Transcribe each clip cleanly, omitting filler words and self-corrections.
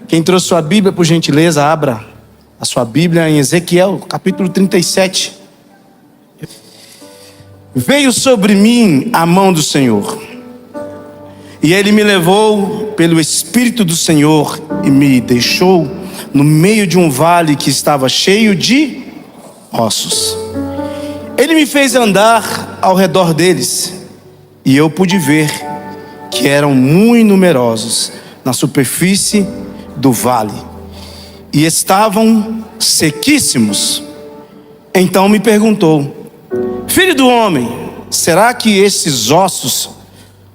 Quem trouxe sua Bíblia, por gentileza, abra a sua Bíblia em Ezequiel, capítulo 37. Veio sobre mim a mão do Senhor, e Ele me levou pelo Espírito do Senhor e me deixou no meio de um vale que estava cheio de ossos. Ele me fez andar ao redor deles, e eu pude ver que eram muito numerosos na superfície do vale, e estavam sequíssimos. Então me perguntou: filho do homem, será que esses ossos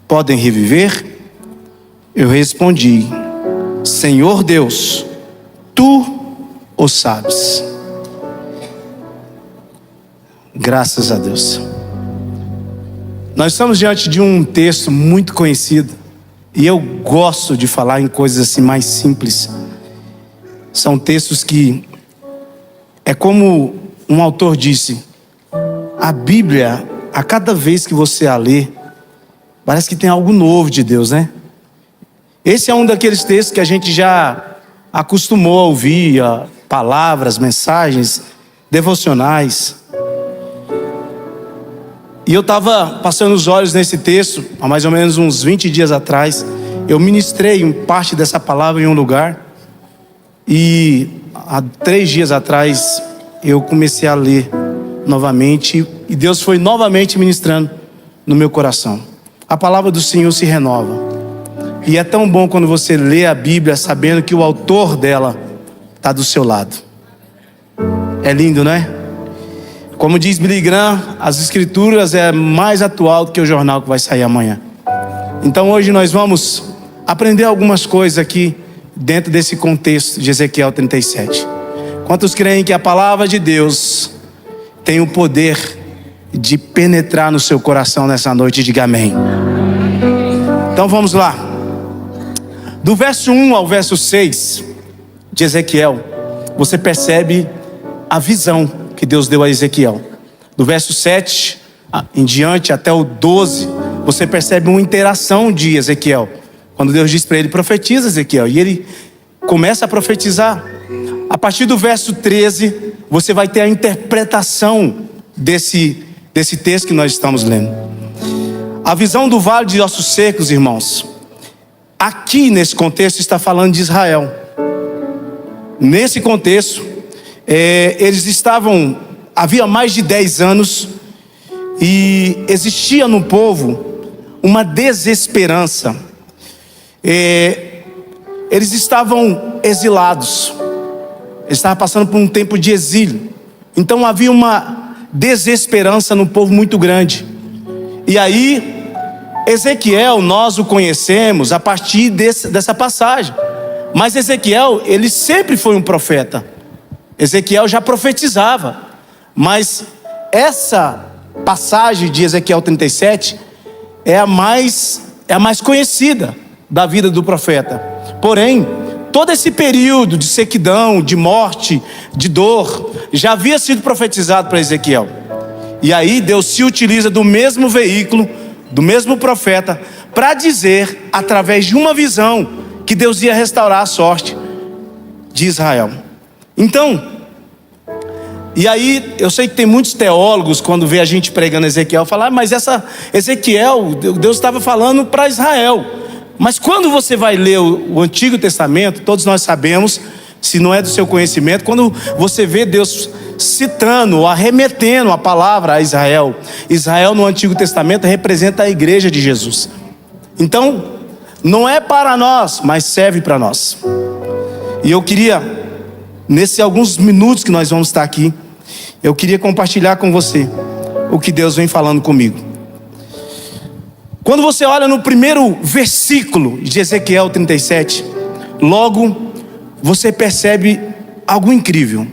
podem reviver? Eu respondi: Senhor Deus, tu o sabes. Graças a Deus. Nós estamos diante de um texto muito conhecido, e eu gosto de falar em coisas assim mais simples. São textos que, é como um autor disse, a Bíblia, a cada vez que você a lê, parece que tem algo novo de Deus, né? Esse é um daqueles textos que a gente já acostumou a ouvir, palavras, mensagens devocionais. E eu estava passando os olhos nesse texto, há mais ou menos uns 20 dias atrás. Eu ministrei parte dessa palavra em um lugar, e há 3 dias atrás eu comecei a ler novamente, e Deus foi novamente ministrando no meu coração. A palavra do Senhor se renova, e é tão bom quando você lê a Bíblia sabendo que o autor dela está do seu lado. É lindo, não é? Como diz Billy Graham, as escrituras é mais atual do que o jornal que vai sair amanhã. Então hoje nós vamos aprender algumas coisas aqui dentro desse contexto de Ezequiel 37. Quantos creem que a palavra de Deus tem o poder de penetrar no seu coração nessa noite? Diga amém. Então vamos lá. Do verso 1 ao verso 6 de Ezequiel, você percebe a visão que Deus deu a Ezequiel. Do verso 7 em diante até o 12, você percebe uma interação de Ezequiel. Quando Deus diz para ele: profetiza, Ezequiel, e ele começa a profetizar. A partir do verso 13, você vai ter a interpretação desse texto que nós estamos lendo. A visão do vale de ossos secos, irmãos, aqui nesse contexto está falando de Israel. Nesse contexto, eles estavam, havia mais de 10 anos, e existia no povo uma desesperança. Eles estavam exilados, eles estavam passando por um tempo de exílio. Então havia uma desesperança no povo muito grande. E aí Ezequiel, nós o conhecemos a partir dessa passagem. Mas Ezequiel, ele sempre foi um profeta. Ezequiel já profetizava. Mas essa passagem de Ezequiel 37 é a mais conhecida da vida do profeta. Porém, todo esse período de sequidão, de morte, de dor, já havia sido profetizado para Ezequiel. E aí Deus se utiliza do mesmo veículo, do mesmo profeta, para dizer, através de uma visão, que Deus ia restaurar a sorte de Israel. Então, e aí eu sei que tem muitos teólogos, quando vê a gente pregando Ezequiel, falar: mas Ezequiel, Deus estava falando para Israel. Mas quando você vai ler o Antigo Testamento, todos nós sabemos, se não é do seu conhecimento, quando você vê Deus citando ou arremetendo a palavra a Israel, Israel no Antigo Testamento representa a igreja de Jesus. Então, não é para nós, mas serve para nós. E eu queria, nesses alguns minutos que nós vamos estar aqui, eu queria compartilhar com você o que Deus vem falando comigo. Quando você olha no primeiro versículo de Ezequiel 37, logo você percebe algo incrível.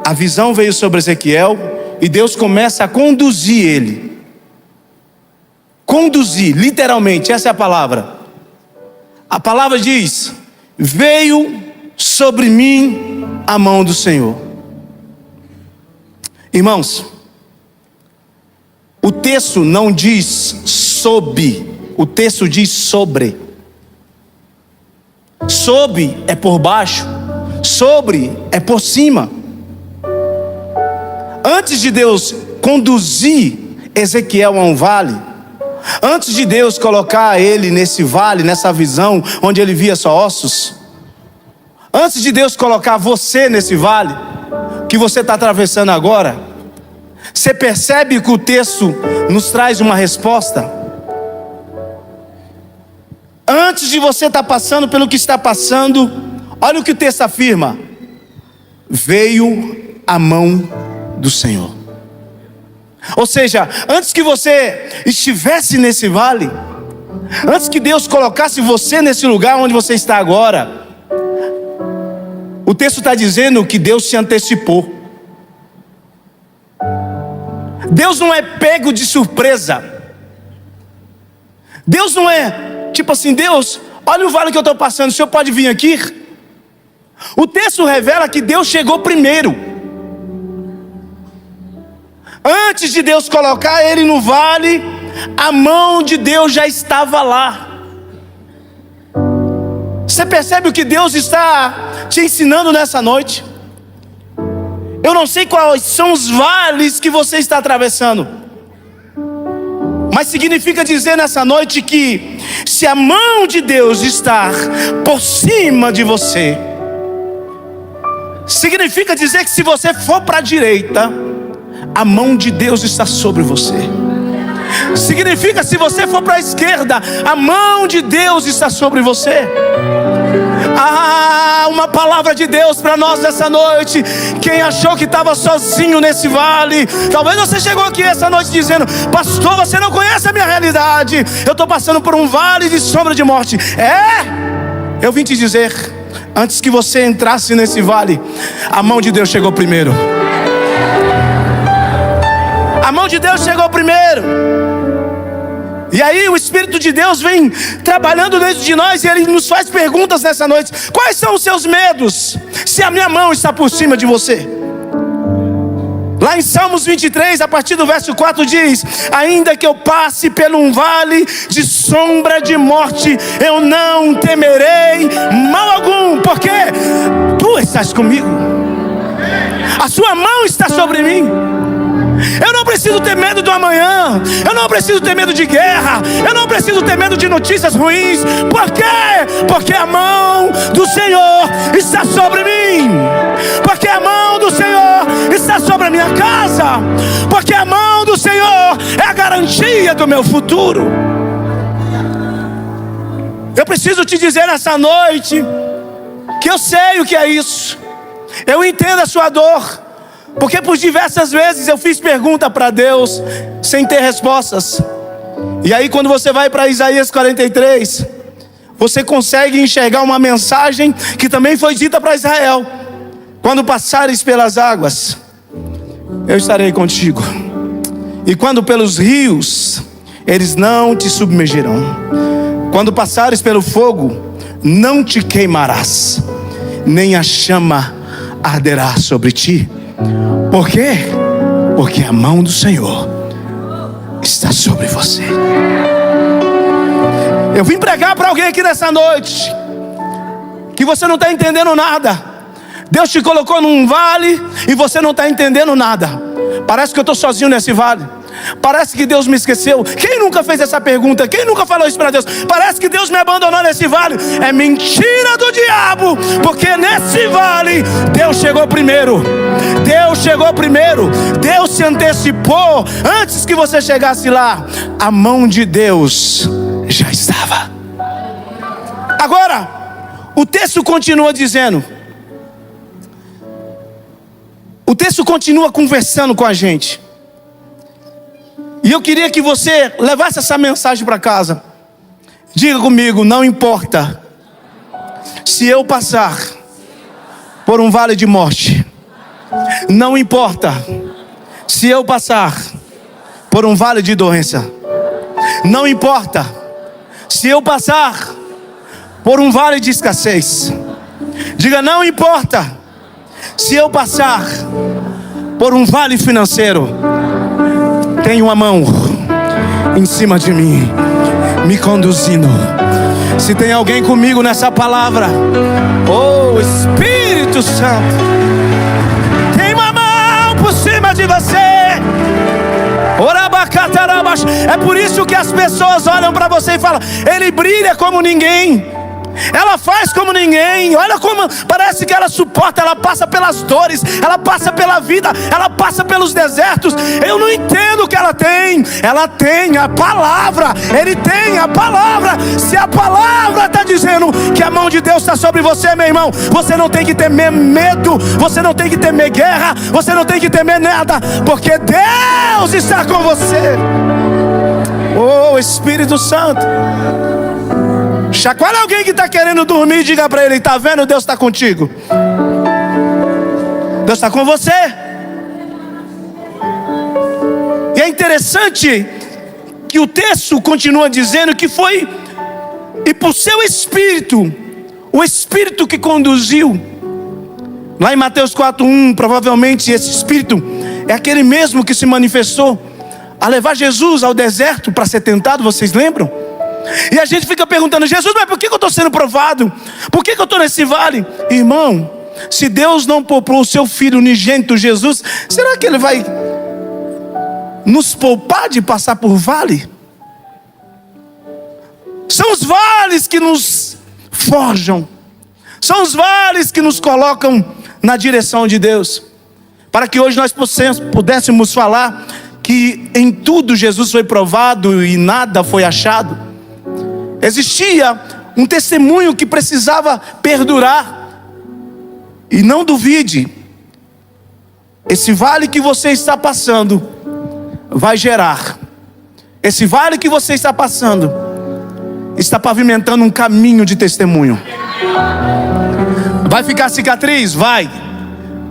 A visão veio sobre Ezequiel e Deus começa a conduzir ele. Conduzir, literalmente, essa é a palavra. A palavra diz: veio sobre mim a mão do Senhor. Irmãos, o texto não diz sob, o texto diz sobre. Sob é por baixo, sobre é por cima. Antes de Deus conduzir Ezequiel a um vale, antes de Deus colocar ele nesse vale, nessa visão onde ele via só ossos, antes de Deus colocar você nesse vale que você está atravessando agora, você percebe que o texto nos traz uma resposta? Antes de você estar passando pelo que está passando, olha o que o texto afirma: veio a mão do Senhor. Ou seja, antes que você estivesse nesse vale, antes que Deus colocasse você nesse lugar onde você está agora, o texto está dizendo que Deus se antecipou. Deus não é pego de surpresa. Deus não é tipo assim: Deus, olha o vale que eu estou passando, o senhor pode vir aqui? O texto revela que Deus chegou primeiro. Antes de Deus colocar ele no vale, a mão de Deus já estava lá. Você percebe o que Deus está te ensinando nessa noite? Eu não sei quais são os vales que você está atravessando, mas significa dizer nessa noite que se a mão de Deus está por cima de você, significa dizer que se você for para a direita, a mão de Deus está sobre você. Significa se você for para a esquerda, a mão de Deus está sobre você. Uma palavra de Deus para nós nessa noite. Quem achou que estava sozinho nesse vale, talvez você chegou aqui essa noite dizendo: pastor, você não conhece a minha realidade, eu estou passando por um vale de sombra de morte. Eu vim te dizer, antes que você entrasse nesse vale, a mão de Deus chegou primeiro. A mão de Deus chegou primeiro. E aí o Espírito de Deus vem trabalhando dentro de nós, e Ele nos faz perguntas nessa noite. Quais são os seus medos, se a minha mão está por cima de você? Lá em Salmos 23, a partir do verso 4 diz: ainda que eu passe por um vale de sombra de morte, eu não temerei mal algum, porque Tu estás comigo. A Sua mão está sobre mim. Eu não preciso ter medo do amanhã. Eu não preciso ter medo de guerra. Eu não preciso ter medo de notícias ruins. Por quê? Porque a mão do Senhor está sobre mim. Porque a mão do Senhor está sobre a minha casa. Porque a mão do Senhor é a garantia do meu futuro. Eu preciso te dizer nessa noite que eu sei o que é isso. Eu entendo a sua dor, porque por diversas vezes eu fiz pergunta para Deus sem ter respostas. E aí quando você vai para Isaías 43, você consegue enxergar uma mensagem que também foi dita para Israel: quando passares pelas águas, eu estarei contigo, e quando pelos rios, eles não te submergirão. Quando passares pelo fogo, não te queimarás, nem a chama arderá sobre ti. Por quê? Porque a mão do Senhor está sobre você. Eu vim pregar para alguém aqui nessa noite que você não está entendendo nada. Deus te colocou num vale e você não está entendendo nada. Parece que eu estou sozinho nesse vale. Parece que Deus me esqueceu. Quem nunca fez essa pergunta? Quem nunca falou isso para Deus? Parece que Deus me abandonou nesse vale. É mentira do diabo, porque nesse vale Deus chegou primeiro. Deus chegou primeiro. Deus se antecipou. Antes que você chegasse lá, a mão de Deus já estava. Agora, o texto continua dizendo, o texto continua conversando com a gente. E eu queria que você levasse essa mensagem para casa. Diga comigo: não importa se eu passar por um vale de morte. Não importa se eu passar por um vale de doença. Não importa se eu passar por um vale de escassez. Diga: não importa se eu passar por um vale financeiro. Tem uma mão em cima de mim, me conduzindo. Se tem alguém comigo nessa palavra, oh Espírito Santo, tem uma mão por cima de você. É por isso que as pessoas olham para você e falam: ele brilha como ninguém, ela faz como ninguém. Olha como parece que ela suporta, ela passa pelas dores, ela passa pela vida, ela passa pelos desertos. Eu não entendo o que ela tem. Ela tem a palavra, ele tem a palavra. Se a palavra está dizendo que a mão de Deus está sobre você, meu irmão, você não tem que temer medo, você não tem que temer guerra, você não tem que temer nada, porque Deus está com você. Oh Espírito Santo, chacoalha alguém que está querendo dormir e diga para ele: está vendo? Deus está contigo. Deus está com você. E é interessante que o texto continua dizendo que foi e por seu Espírito, o Espírito que conduziu. Lá em Mateus 4:1, provavelmente esse Espírito é aquele mesmo que se manifestou a levar Jesus ao deserto para ser tentado. Vocês lembram? E a gente fica perguntando: Jesus, mas por que eu estou sendo provado? Por que eu estou nesse vale? Irmão, se Deus não poupou o seu Filho unigênito Jesus, será que Ele vai nos poupar de passar por vale? São os vales que nos forjam, são os vales que nos colocam na direção de Deus, para que hoje nós pudéssemos falar que em tudo Jesus foi provado e nada foi achado. Existia um testemunho que precisava perdurar. E não duvide, esse vale que você está passando vai gerar. Esse vale que você está passando está pavimentando um caminho de testemunho. Vai ficar cicatriz? Vai.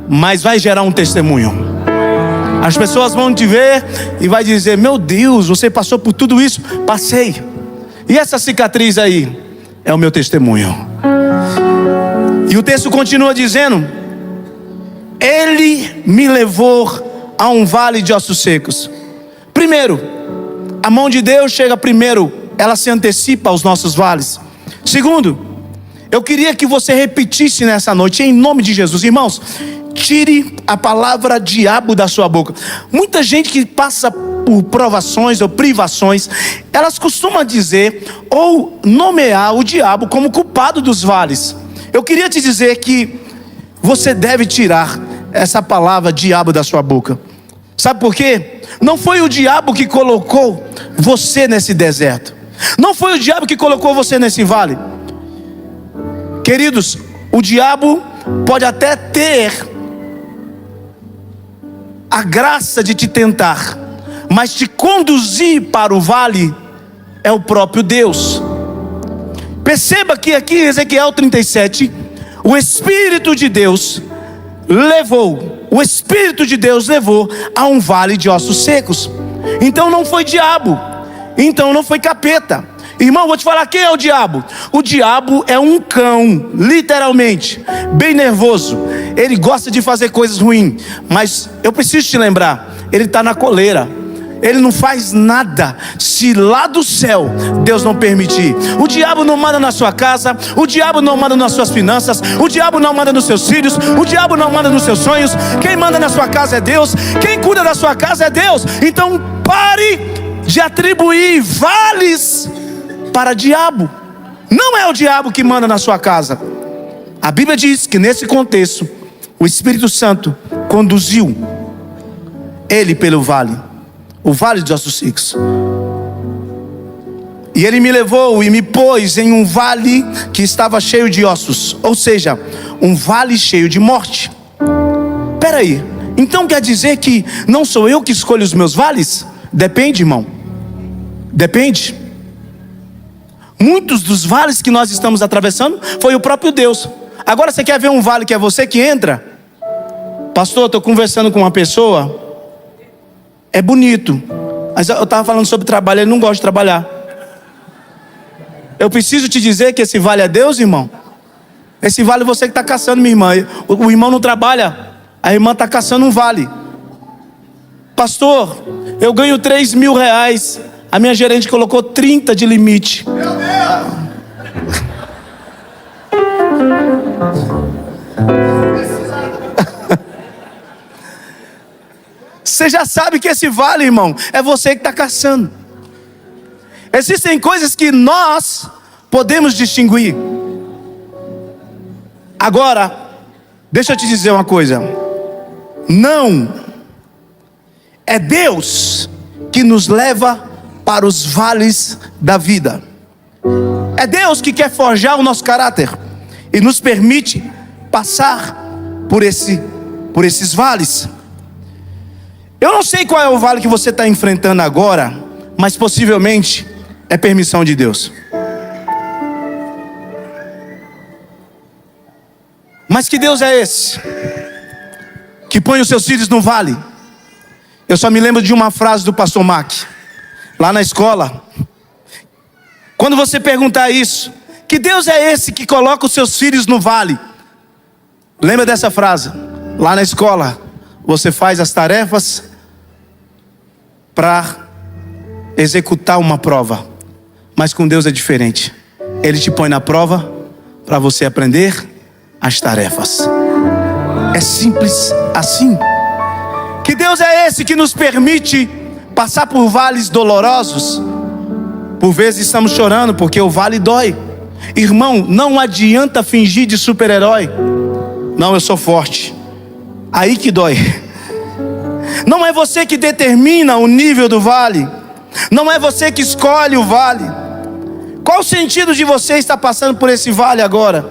Mas vai gerar um testemunho. As pessoas vão te ver e vai dizer: meu Deus, você passou por tudo isso? Passei. E essa cicatriz aí é o meu testemunho. E o texto continua dizendo: ele me levou a um vale de ossos secos. Primeiro, a mão de Deus chega primeiro, ela se antecipa aos nossos vales. Segundo, eu queria que você repetisse nessa noite, em nome de Jesus. Irmãos, tire a palavra diabo da sua boca. Muita gente que passa por provações ou privações, elas costumam dizer ou nomear o diabo como culpado dos vales. Eu queria te dizer que você deve tirar essa palavra diabo da sua boca. Sabe por quê? Não foi o diabo que colocou você nesse deserto. Não foi o diabo que colocou você nesse vale. Queridos, o diabo pode até ter a graça de te tentar, mas te conduzir para o vale é o próprio Deus. Perceba que aqui em Ezequiel 37, o Espírito de Deus levou a um vale de ossos secos. Então não foi diabo, então não foi capeta. Irmão, vou te falar quem é o diabo. O diabo é um cão, literalmente, bem nervoso. Ele gosta de fazer coisas ruins, mas eu preciso te lembrar, ele está na coleira. Ele não faz nada se lá do céu Deus não permitir. O diabo não manda na sua casa, o diabo não manda nas suas finanças, o diabo não manda nos seus filhos, o diabo não manda nos seus sonhos. Quem manda na sua casa é Deus, quem cuida da sua casa é Deus. Então pare de atribuir vales para diabo. Não é o diabo que manda na sua casa. A Bíblia diz que nesse contexto o Espírito Santo conduziu ele pelo vale, o vale de ossos secos. E ele me levou e me pôs em um vale que estava cheio de ossos, ou seja, um vale cheio de morte. Peraí, então quer dizer que não sou eu que escolho os meus vales? Depende, irmão. Depende. Muitos dos vales que nós estamos atravessando foi o próprio Deus. Agora você quer ver um vale que é você que entra? Pastor, estou conversando com uma pessoa, é bonito, mas eu estava falando sobre trabalho, ele não gosta de trabalhar. Eu preciso te dizer que esse vale é Deus, irmão. Esse vale é você que está caçando, minha irmã. O irmão não trabalha, a irmã está caçando um vale. Pastor, eu ganho 3 mil reais, a minha gerente colocou 30 de limite. Você já sabe que esse vale, irmão, é você que está caçando. Existem coisas que nós podemos distinguir. Agora, deixa eu te dizer uma coisa. Não é Deus que nos leva para os vales da vida. É Deus que quer forjar o nosso caráter e nos permite passar por esses vales. Eu não sei qual é o vale que você está enfrentando agora, mas possivelmente é permissão de Deus. Mas que Deus é esse que põe os seus filhos no vale? Eu só me lembro de uma frase do pastor Mac, lá na escola. Quando você perguntar isso, que Deus é esse que coloca os seus filhos no vale? Lembra dessa frase? Lá na escola, você faz as tarefas para executar uma prova. Mas com Deus é diferente. Ele te põe na prova para você aprender as tarefas. É simples assim. Que Deus é esse que nos permite passar por vales dolorosos? Por vezes estamos chorando porque o vale dói. Irmão, não adianta fingir de super-herói. Não, eu sou forte. Aí que dói. Não é você que determina o nível do vale. Não é você que escolhe o vale. Qual o sentido de você estar passando por esse vale agora?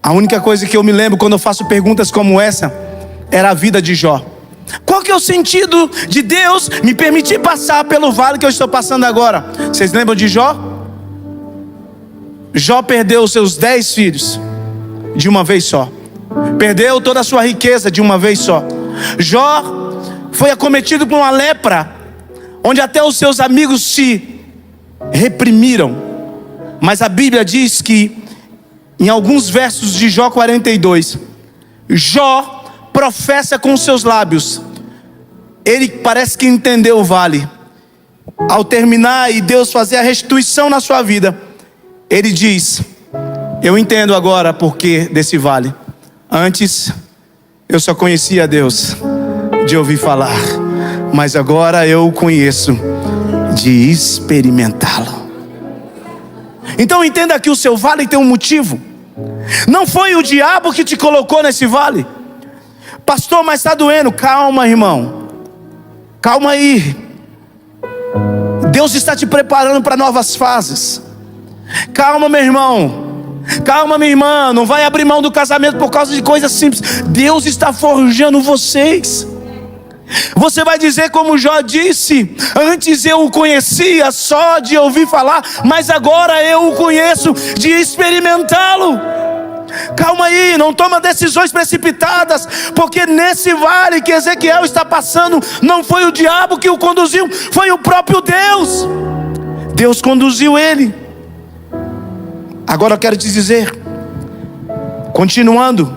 A única coisa que eu me lembro quando eu faço perguntas como essa era a vida de Jó. Qual que é o sentido de Deus me permitir passar pelo vale que eu estou passando agora? Vocês lembram de Jó? Jó perdeu os seus 10 filhos de uma vez só. Perdeu toda a sua riqueza de uma vez só. Jó foi acometido por uma lepra, onde até os seus amigos se reprimiram. Mas a Bíblia diz que em alguns versos de Jó 42, Jó professa com os seus lábios. Ele parece que entendeu o vale. Ao terminar e Deus fazer a restituição na sua vida, ele diz: eu entendo agora o porquê desse vale. Antes eu só conhecia Deus de ouvir falar, mas agora eu o conheço de experimentá-lo. Então entenda que o seu vale tem um motivo. Não foi o diabo que te colocou nesse vale. Pastor, mas está doendo. Calma, irmão. Calma aí. Deus está te preparando para novas fases. Calma, meu irmão. Calma, minha irmã. Não vai abrir mão do casamento por causa de coisas simples. Deus está forjando vocês. Você vai dizer como Jó disse: antes eu o conhecia só de ouvir falar, mas agora eu o conheço de experimentá-lo. Calma aí, não toma decisões precipitadas, porque nesse vale que Ezequiel está passando, não foi o diabo que o conduziu, foi o próprio Deus. Deus conduziu ele. Agora eu quero te dizer, continuando,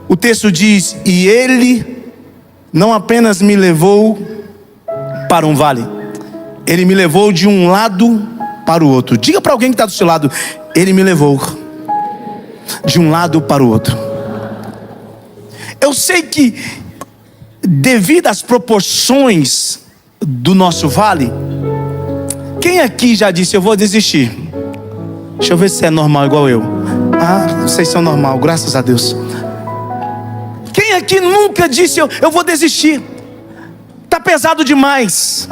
o texto diz: e ele não apenas me levou para um vale, ele me levou de um lado para o outro. Diga para alguém que está do seu lado: ele me levou de um lado para o outro. Eu sei que, devido às proporções do nosso vale, quem aqui já disse: eu vou desistir? Deixa eu ver se é normal igual eu. Vocês são normal, graças a Deus. Quem aqui nunca disse: eu vou desistir? Está pesado demais.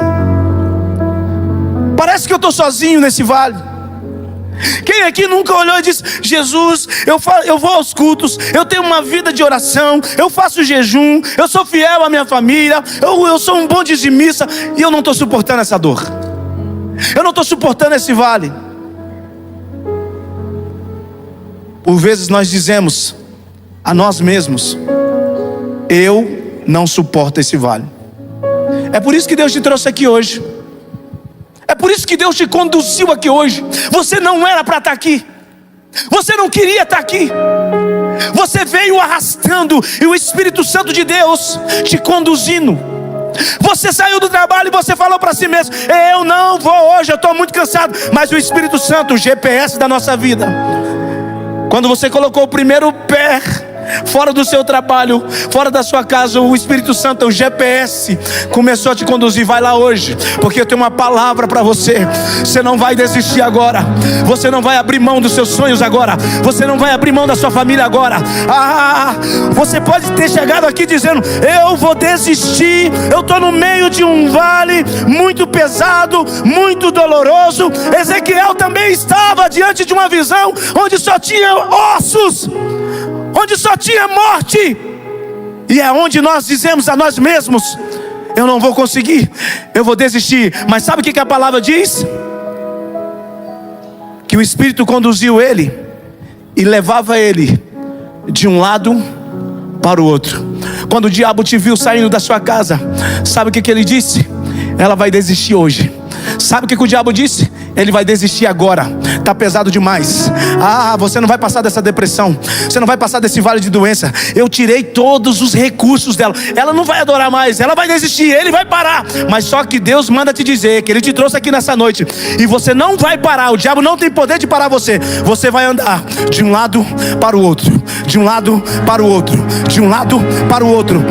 Parece que eu estou sozinho nesse vale. Quem aqui nunca olhou e disse: Jesus, eu vou aos cultos, eu tenho uma vida de oração, eu faço jejum, eu sou fiel à minha família, eu sou um bom dizimista, e eu não estou suportando essa dor, eu não estou suportando esse vale. Por vezes nós dizemos a nós mesmos: eu não suporto esse vale. É por isso que Deus te trouxe aqui hoje. É por isso que Deus te conduziu aqui hoje. Você não era para estar aqui. Você não queria estar aqui. Você veio arrastando, e o Espírito Santo de Deus te conduzindo. Você saiu do trabalho e você falou para si mesmo: eu não vou hoje, eu estou muito cansado. Mas o Espírito Santo, o GPS da nossa vida, Quando você colocou o primeiro pé fora do seu trabalho, fora da sua casa, o Espírito Santo, o GPS, começou a te conduzir. Vai lá hoje, porque eu tenho uma palavra para você. Você não vai desistir agora. Você não vai abrir mão dos seus sonhos agora. Você não vai abrir mão da sua família agora. Você pode ter chegado aqui dizendo: eu vou desistir, eu estou no meio de um vale muito pesado, muito doloroso. Ezequiel também estava diante de uma visão onde só tinha ossos, onde só tinha morte. E é onde nós dizemos a nós mesmos: eu não vou conseguir, eu vou desistir. Mas sabe o que a palavra diz? Que o Espírito conduziu ele e levava ele de um lado para o outro. Quando o diabo te viu saindo da sua casa, sabe o que ele disse? Ela vai desistir hoje. Sabe o que o diabo disse? Ele vai desistir agora, está pesado demais. Você não vai passar dessa depressão, você não vai passar desse vale de doença. Eu tirei todos os recursos dela, ela não vai adorar mais, ela vai desistir, ele vai parar. Mas só que Deus manda te dizer que Ele te trouxe aqui nessa noite, e você não vai parar. O diabo não tem poder de parar você. Você vai andar de um lado para o outro, de um lado para o outro, de um lado para o outro.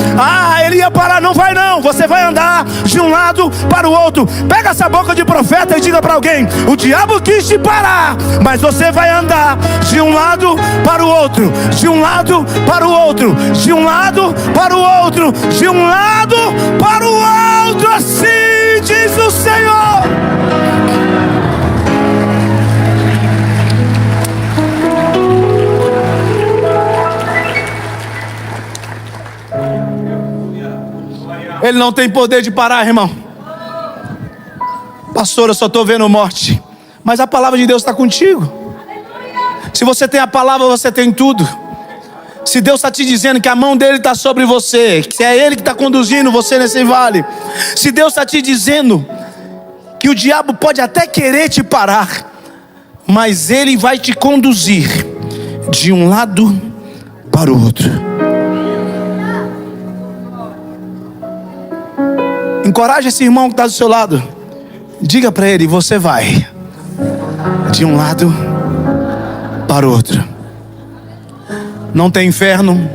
Ele ia parar, não vai não. Você vai andar de um lado para o outro. Pega essa boca de profeta e diga para alguém: o diabo quis te parar, mas você vai andar de um lado para o outro, de um lado para o outro, de um lado para o outro, de um lado para o outro. Assim diz o Senhor. Ele não tem poder de parar, irmão. Pastor, eu só estou vendo morte. Mas a palavra de Deus está contigo. Se você tem a palavra, você tem tudo. Se Deus está te dizendo que a mão dele está sobre você, que é Ele que está conduzindo você nesse vale. Se Deus está te dizendo que o diabo pode até querer te parar, mas Ele vai te conduzir de um lado para o outro. Encoraje esse irmão que está do seu lado. Diga para ele: você vai de um lado para o outro. Não tem inferno,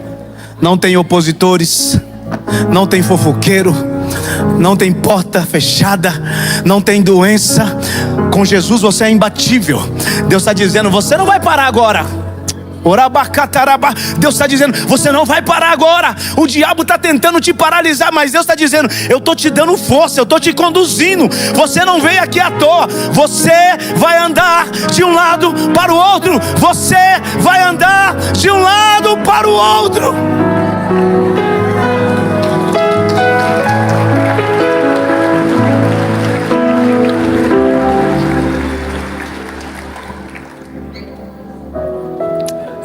não tem opositores, não tem fofoqueiro, não tem porta fechada, não tem doença. Com Jesus você é imbatível. Deus está dizendo: você não vai parar agora. Deus está dizendo: você não vai parar agora. O diabo está tentando te paralisar, mas Deus está dizendo: eu estou te dando força, eu estou te conduzindo. Você não veio aqui à toa. Você vai andar de um lado para o outro. Você vai andar de um lado para o outro.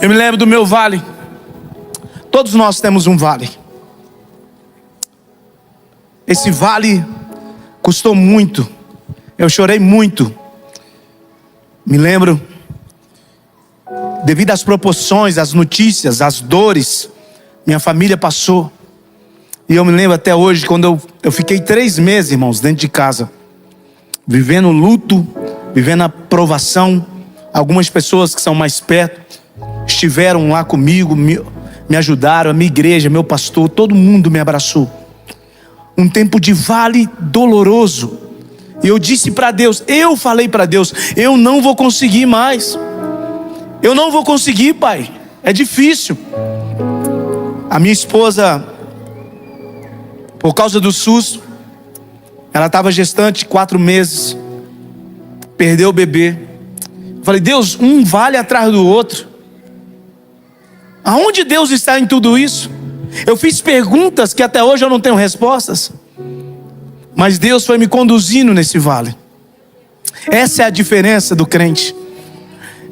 Eu me lembro do meu vale. Todos nós temos um vale. Esse vale custou muito. Eu chorei muito. Me lembro, devido às proporções, às notícias, às dores, minha família passou. E eu me lembro até hoje, quando eu fiquei 3 meses, irmãos, dentro de casa, vivendo luto, vivendo a provação. Algumas pessoas que são mais perto estiveram lá comigo, me ajudaram, a minha igreja, meu pastor, todo mundo me abraçou. Um tempo de vale doloroso. E eu disse para Deus, eu falei para Deus: eu não vou conseguir mais. Eu não vou conseguir, Pai. É difícil. A minha esposa, por causa do SUS, ela estava gestante 4 meses, perdeu o bebê. Falei: Deus, um vale atrás do outro. Aonde Deus está em tudo isso? Eu fiz perguntas que até hoje eu não tenho respostas, mas Deus foi me conduzindo nesse vale. Essa é a diferença do crente.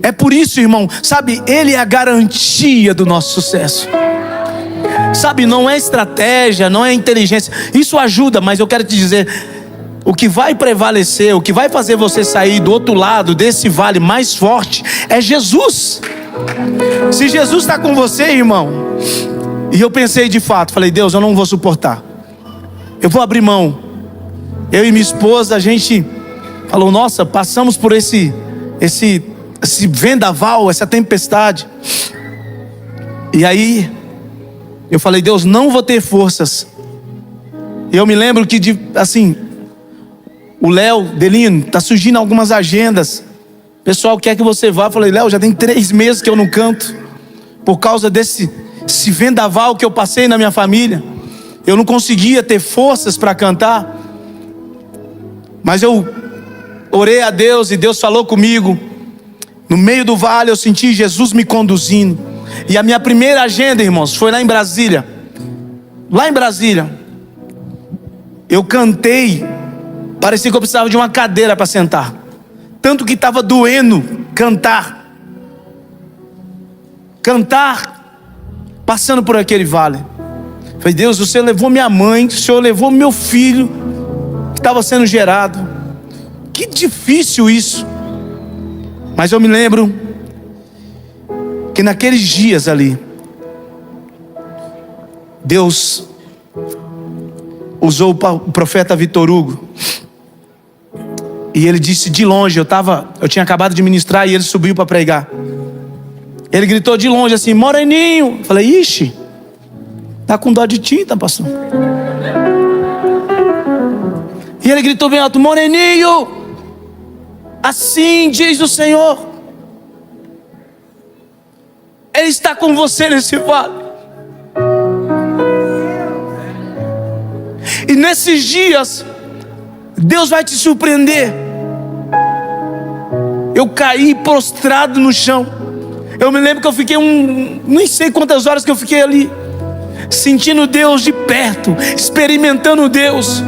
É por isso, irmão, sabe, Ele é a garantia do nosso sucesso. Sabe, não é estratégia, não é inteligência. Isso ajuda, mas eu quero te dizer, o que vai prevalecer, o que vai fazer você sair do outro lado desse vale mais forte é Jesus. Se Jesus está com você, irmão. E eu pensei de fato, falei: Deus, eu não vou suportar, eu vou abrir mão. Eu e minha esposa, a gente falou: nossa, passamos por essa esse vendaval, essa tempestade. E aí eu falei: Deus, não vou ter forças. E eu me lembro que assim, o Léo, Delino, tá surgindo algumas agendas. Pessoal, quer que você vá? Eu falei: Léo, já tem 3 meses que eu não canto, por causa desse vendaval que eu passei na minha família. Eu não conseguia ter forças para cantar. Mas eu orei a Deus e Deus falou comigo. No meio do vale eu senti Jesus me conduzindo. E a minha primeira agenda, irmãos, foi lá em Brasília. Lá em Brasília eu cantei, parecia que eu precisava de uma cadeira para sentar, tanto que estava doendo cantar, passando por aquele vale. Falei: Deus, o Senhor levou minha mãe, o Senhor levou meu filho que estava sendo gerado. Que difícil isso. Mas eu me lembro que naqueles dias ali, Deus usou o profeta Vitor Hugo. E ele disse de longe, eu tinha acabado de ministrar e ele subiu para pregar. Ele gritou de longe assim: Moreninho. Eu falei: ixi, tá com dó de tinta, pastor. E ele gritou bem alto: Moreninho, assim diz o Senhor, Ele está com você nesse vale. E nesses dias Deus vai te surpreender. Eu caí prostrado no chão. Eu me lembro que eu fiquei nem sei quantas horas que eu fiquei ali, sentindo Deus de perto, experimentando Deus.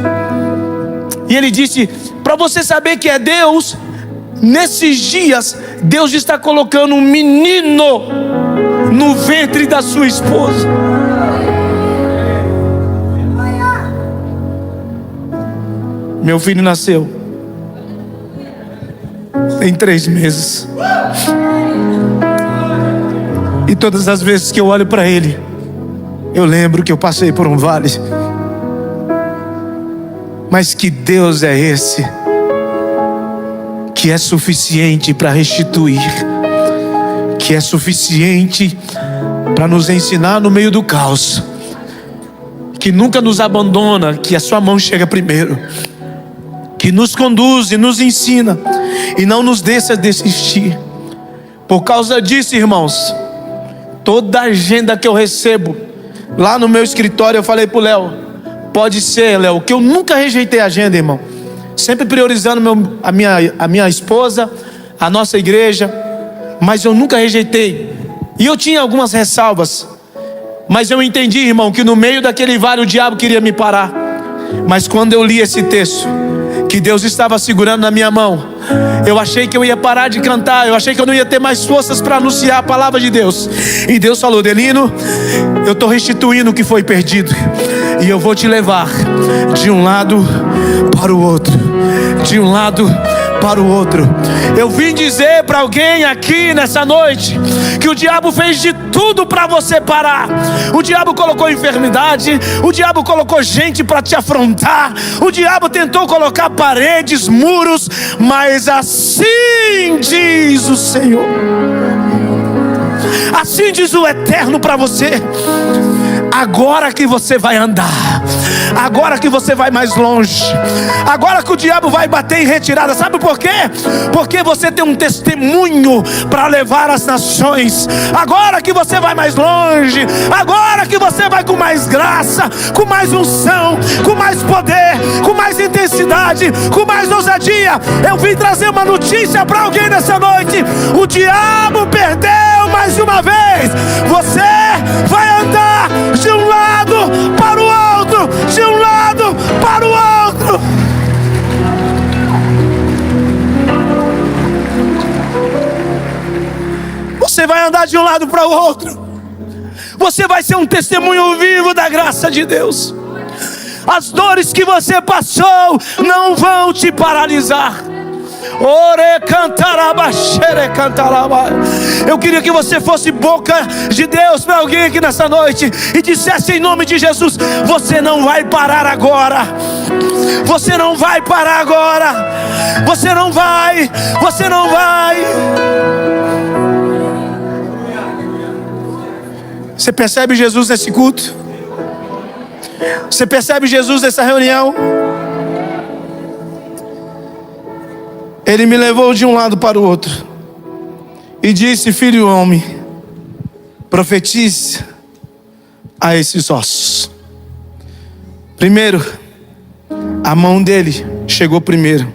E ele disse: para você saber que é Deus, nesses dias Deus está colocando um menino no ventre da sua esposa. Meu filho nasceu tem 3 meses. E todas as vezes que eu olho para ele, eu lembro que eu passei por um vale. Mas que Deus é esse que é suficiente para restituir, que é suficiente para nos ensinar no meio do caos, que nunca nos abandona, que a sua mão chega primeiro, que nos conduz e nos ensina e não nos deixa desistir. Por causa disso, irmãos, toda a agenda que eu recebo lá no meu escritório, eu falei pro Léo: pode ser, Léo, que eu nunca rejeitei a agenda, irmão, sempre priorizando a minha esposa, a nossa igreja, mas eu nunca rejeitei. E eu tinha algumas ressalvas, mas eu entendi, irmão, que no meio daquele vale o diabo queria me parar. Mas quando eu li esse texto, que Deus estava segurando na minha mão, eu achei que eu ia parar de cantar, eu achei que eu não ia ter mais forças para anunciar a palavra de Deus. E Deus falou: Delino, eu estou restituindo o que foi perdido, e eu vou te levar de um lado para o outro, de um lado para o outro. Eu vim dizer para alguém aqui nessa noite que o diabo fez de tudo para você parar. O diabo colocou enfermidade, o diabo colocou gente para te afrontar, o diabo tentou colocar paredes, muros, mas assim diz o Senhor, assim diz o Eterno para você: agora que você vai andar, agora que você vai mais longe, agora que o diabo vai bater em retirada. Sabe por quê? Porque você tem um testemunho para levar às nações. Agora que você vai mais longe, agora que você vai com mais graça, com mais unção, com mais poder, com mais intensidade, com mais ousadia. Eu vim trazer uma notícia para alguém nessa noite: o diabo perdeu mais uma vez. Você vai andar de um lado para o outro, de um lado para o outro. Você vai andar de um lado para o outro. Você vai ser um testemunho vivo da graça de Deus. As dores que você passou não vão te paralisar. Eu queria que você fosse boca de Deus para alguém aqui nessa noite e dissesse em nome de Jesus: você não vai parar agora. Você não vai parar agora. Você não vai. Você não vai. Você percebe Jesus nesse culto? Você percebe Jesus nessa reunião? Ele me levou de um lado para o outro e disse: filho do homem, profetize a esses ossos. Primeiro, a mão dele chegou primeiro.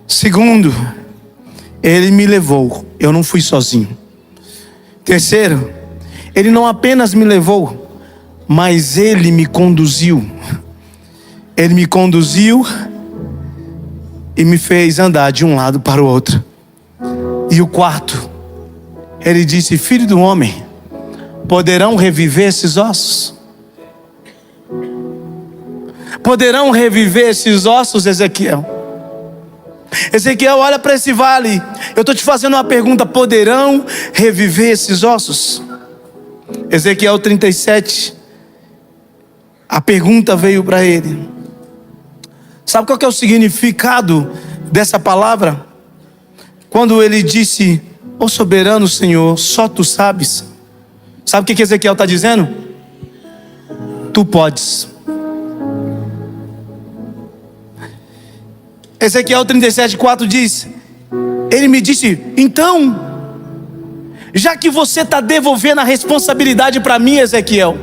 Segundo, ele me levou, eu não fui sozinho. Terceiro, ele não apenas me levou, mas ele me conduziu. Ele me conduziu e me fez andar de um lado para o outro. E o quarto, ele disse: filho do homem, poderão reviver esses ossos? Poderão reviver esses ossos, Ezequiel? Ezequiel, olha para esse vale. Eu estou te fazendo uma pergunta: poderão reviver esses ossos? Ezequiel 37, a pergunta veio para ele. Sabe qual que é o significado dessa palavra? Quando ele disse: ó soberano Senhor, só tu sabes. Sabe o que Ezequiel está dizendo? Tu podes. Ezequiel 37:4 diz: ele me disse, então, já que você está devolvendo a responsabilidade para mim, Ezequiel,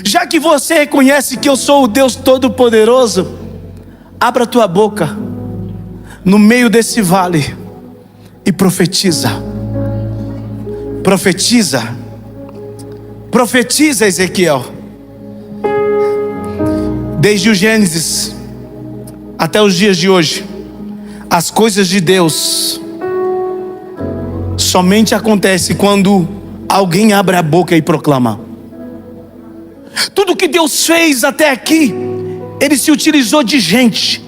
já que você reconhece que eu sou o Deus Todo-Poderoso, abra tua boca no meio desse vale e profetiza. Profetiza. Profetiza, Ezequiel. Desde o Gênesis até os dias de hoje, as coisas de Deus somente acontecem quando alguém abre a boca e proclama. Tudo que Deus fez até aqui, Ele se utilizou de gente,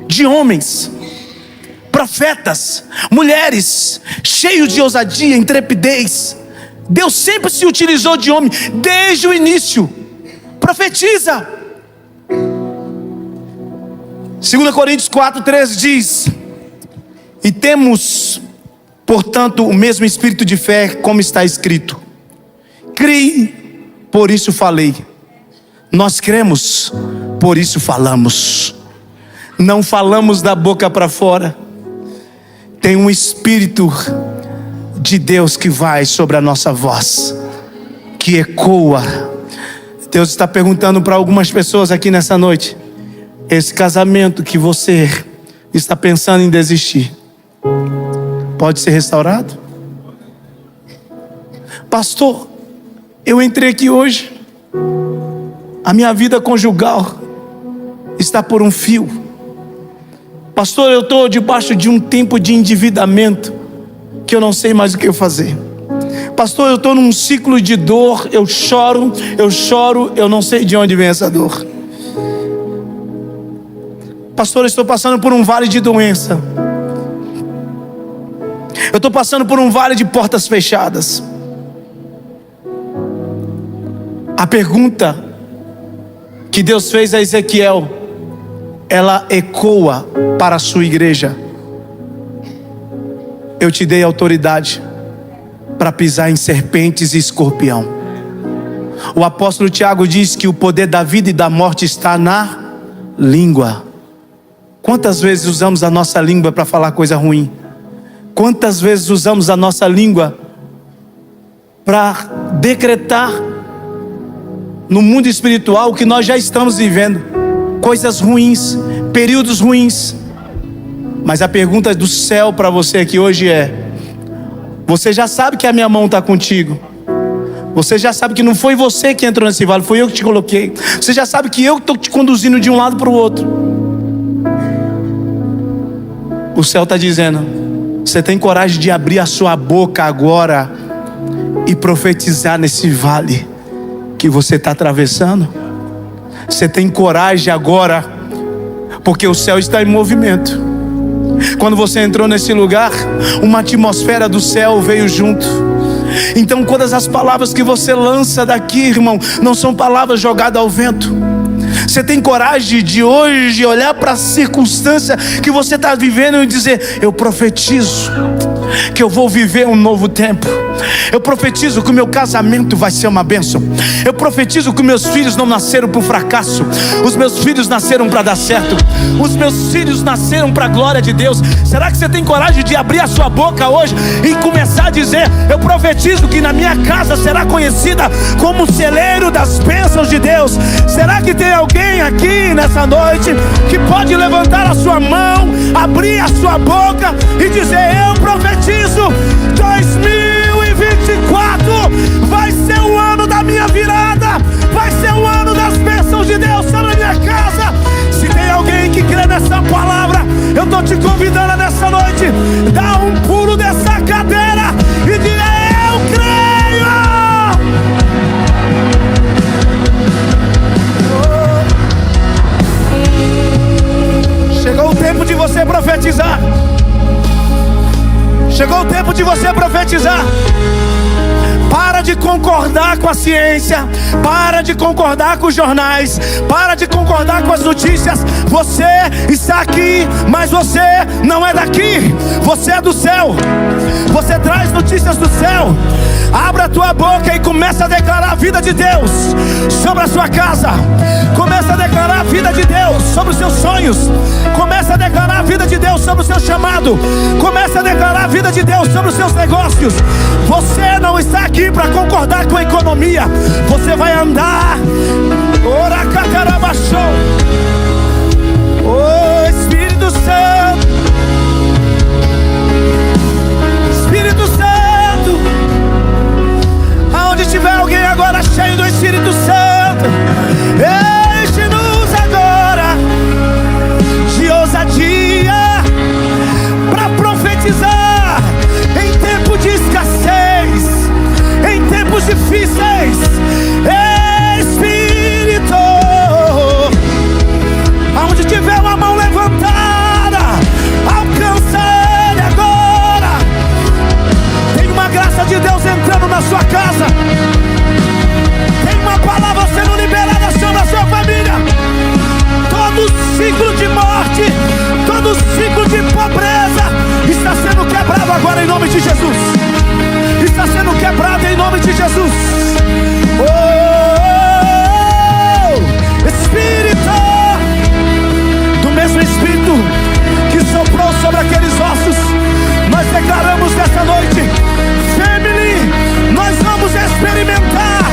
de homens, profetas, mulheres, cheios de ousadia, intrepidez. Deus sempre se utilizou de homem, desde o início. Profetiza. 2 Coríntios 4:13 diz: e temos, portanto, o mesmo espírito de fé, como está escrito: criei, por isso falei. Nós cremos, por isso falamos. Não falamos da boca para fora. Tem um espírito de Deus que vai sobre a nossa voz, que ecoa. Deus está perguntando para algumas pessoas aqui nessa noite: esse casamento que você está pensando em desistir, pode ser restaurado? Pastor, eu entrei aqui hoje, a minha vida conjugal está por um fio. Pastor, eu estou debaixo de um tempo de endividamento que eu não sei mais o que eu fazer. Pastor, eu estou num ciclo de dor, eu choro, eu não sei de onde vem essa dor. Pastor, eu estou passando por um vale de doença. Eu estou passando por um vale de portas fechadas. A pergunta que Deus fez a Ezequiel, ela ecoa para a sua igreja: eu te dei autoridade para pisar em serpentes e escorpião. O apóstolo Tiago diz que o poder da vida e da morte está na língua. Quantas vezes usamos a nossa língua para falar coisa ruim? Quantas vezes usamos a nossa língua para decretar no mundo espiritual o que nós já estamos vivendo? Coisas ruins, períodos ruins. Mas a pergunta do céu para você aqui hoje é: você já sabe que a minha mão está contigo? Você já sabe que não foi você que entrou nesse vale, foi eu que te coloquei. Você já sabe que eu estou te conduzindo de um lado para o outro. O céu está dizendo: você tem coragem de abrir a sua boca agora e profetizar nesse vale que você está atravessando? Você tem coragem agora, porque o céu está em movimento. Quando você entrou nesse lugar, uma atmosfera do céu veio junto. Então todas as palavras que você lança daqui, irmão, não são palavras jogadas ao vento. Você tem coragem de hoje olhar para a circunstância que você está vivendo e dizer: eu profetizo, que eu vou viver um novo tempo. Eu profetizo que o meu casamento vai ser uma bênção. Eu profetizo que meus filhos não nasceram por fracasso. Os meus filhos nasceram para dar certo. Os meus filhos nasceram para a glória de Deus. Será que você tem coragem de abrir a sua boca hoje e começar a dizer: eu profetizo que na minha casa será conhecida como o celeiro das bênçãos de Deus? Será que tem alguém aqui nessa noite que pode levantar a sua mão, abrir a sua boca e dizer: eu profetizo 2024 vai ser o ano da minha virada, vai ser o ano das bênçãos de Deus sobre a minha casa? Se tem alguém que crê nessa palavra, eu estou te convidando nessa noite: dá um pulo dessa cadeira e diga: eu creio. Chegou o tempo de você profetizar. Chegou o tempo de você profetizar. Para de concordar com a ciência. Para de concordar com os jornais. Para de concordar com as notícias. Você está aqui, mas você não é daqui. Você é do céu. Você traz notícias do céu. Abra a tua boca e começa a declarar a vida de Deus sobre a sua casa. Começa a declarar a vida de Deus sobre os seus sonhos. Começa a declarar a vida de Deus sobre o seu chamado. Começa a declarar a vida de Deus sobre os seus negócios. Você não está aqui para concordar com a economia. Você vai andar. Oh, Espírito Santo. Espírito Santo. Aonde tiver alguém agora cheio do Espírito Santo, enche-nos agora de ousadia para profetizar em tempo de escassez, em tempos difíceis. Espírito, aonde tiver uma mão levantada, alcança ele agora. Tem uma graça de Deus entrando na sua casa. Tem uma palavra sendo liberada sobre a sua família. Todo ciclo de morte, todo ciclo de pobreza está sendo quebrado agora em nome de Jesus. Está sendo quebrado em nome de Jesus. Espírito, do mesmo Espírito que soprou sobre aqueles ossos, nós declaramos nessa noite: family, nós vamos experimentar.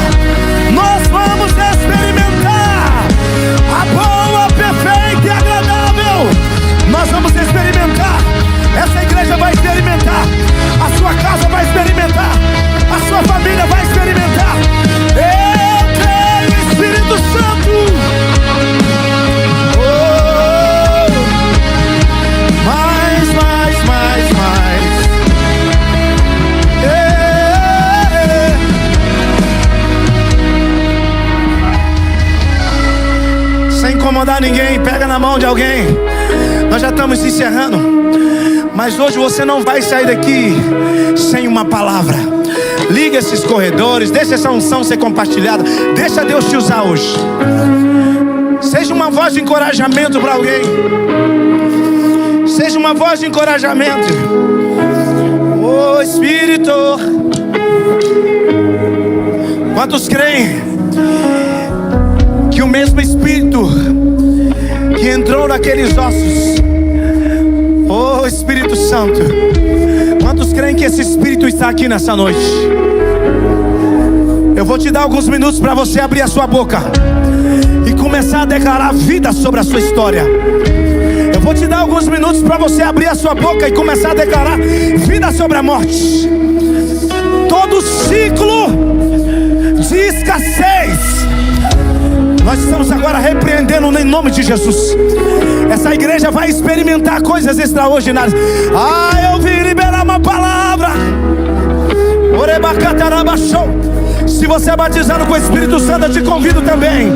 Nós vamos experimentar a boa, perfeita e agradável. Nós vamos experimentar. Essa igreja vai experimentar. A sua casa vai experimentar. A sua família vai experimentar. Eu creio, Espírito Santo. Oh, mais. Sem incomodar ninguém, pega na mão de alguém. Nós já estamos encerrando, mas hoje você não vai sair daqui sem uma palavra. Liga esses corredores, deixa essa unção ser compartilhada. Deixa Deus te usar hoje. Seja uma voz de encorajamento para alguém. Seja uma voz de encorajamento. Oh, Espírito. Quantos creem que o mesmo Espírito que entrou naqueles ossos, oh Espírito Santo, quantos creem que esse Espírito está aqui nessa noite? Eu vou te dar alguns minutos para você abrir a sua boca e começar a declarar vida sobre a sua história. Eu vou te dar alguns minutos para você abrir a sua boca e começar a declarar vida sobre a morte. Todo ciclo de escassez, nós estamos agora repreendendo em nome de Jesus. Essa igreja vai experimentar coisas extraordinárias. Eu vim liberar uma palavra. Se você é batizado com o Espírito Santo, eu te convido também.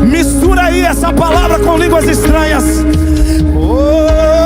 Mistura aí essa palavra com línguas estranhas. Oh.